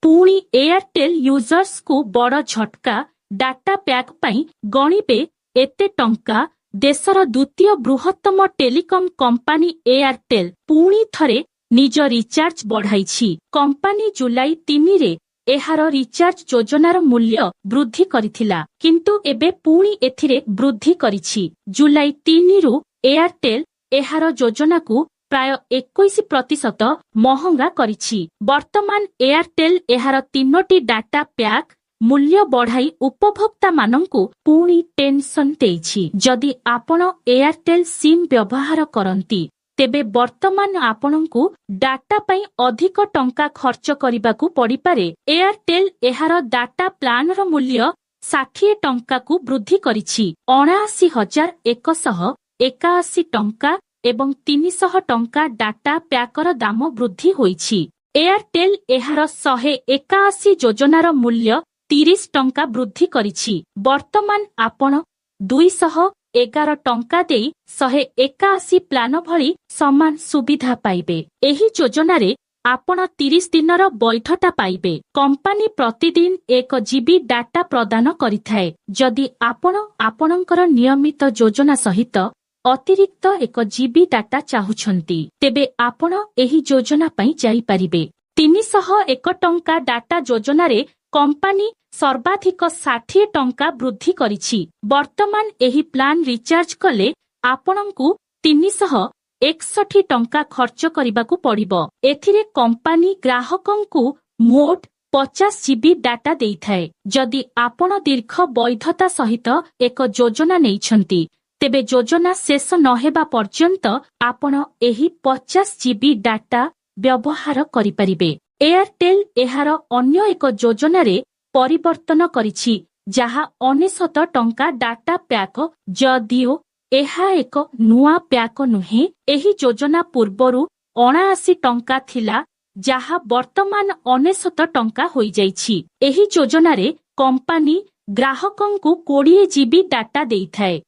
पुणी Airtel users को बड़ झटका डाटा पैक पाई गणिबे एते टंका। देशर द्वितीय बृहत्तम टेलिकम कंपानी एयरटेल पुणी थरे निज रिचार्ज बढ़ाई। कंपानी जुलाई 3 रे एहार रिचार्ज योजनार मूल्य वृद्धि करिथिला, किंतु एबे पुणी एथिरे वृद्धि करिछि। जुलाई 3 रु एयरटेल एहार योजना को प्राय 21% महंगा करिछि। वर्तमान एयरटेल एहार 3टी डाटा पैक मूल्य बढ़ाई उपभोक्ता मानंकु पुणी टेंशन देइछि। जदि आपण एयरटेल सिम व्यवहार करंती तेबे वर्तमान आपणंकु डाटा पई अधिक टंका खर्च करिबाकू पड़ी पारे। एयरटेल एहार डाटा प्लान रो मूल्य 60 टंका को वृद्धि करिछि। 79,181 टंका एवं 300 टंका डाटा पैकर दाम वृद्धि होइछि। एयरटेल एहार 181 योजनार मूल्य 30 टंका वृद्धि करिछि। वर्तमान आपण 211 टंका देई 181 प्लान भली समान सुविधा पाइबे। एही योजना रे आपण 30 दिनर बैठटा पाइबे। कंपानी प्रतिदिन 1 जीबी डाटा प्रदान करिथाए। जदि आपण आपणकर नियमित योजना सहित अतिरिक्त 1 जीबी डाटा चाहुछंती तेबे आपण एही योजना पई जाई परिबे। 301 टंका डाटा योजना रे कंपानी सर्वाधिक 60 टंका वृद्धि करिछि। वर्तमान एही प्लान रिचार्ज कले आपणंकु 361 टंका खर्च करिबाकू पड़िबो। एथिरे कंपानी ग्राहकंकु मोट 50 जीबी डाटा देइथाए। जदि आपण दीर्घ वैधता सहित एक योजना नेइछंती तेबे योजना शेष नहेबा पर्यंत आपण एही 50 जीबी डाटा व्यवहार करिपारिबे। एयरटेल एहार अन्य एक योजना रे परिवर्तन करिछि, जहा 99 टंका डाटा पैक। जदिओ एहा एक नुआ पैक नुहे, एही योजना पूर्वरु 79 टंका थिला, जहा वर्तमान 99 टंका होई जाइछि। एही योजना रे कंपानी ग्राहकंकु 20 जीबी डाटा देइथाए।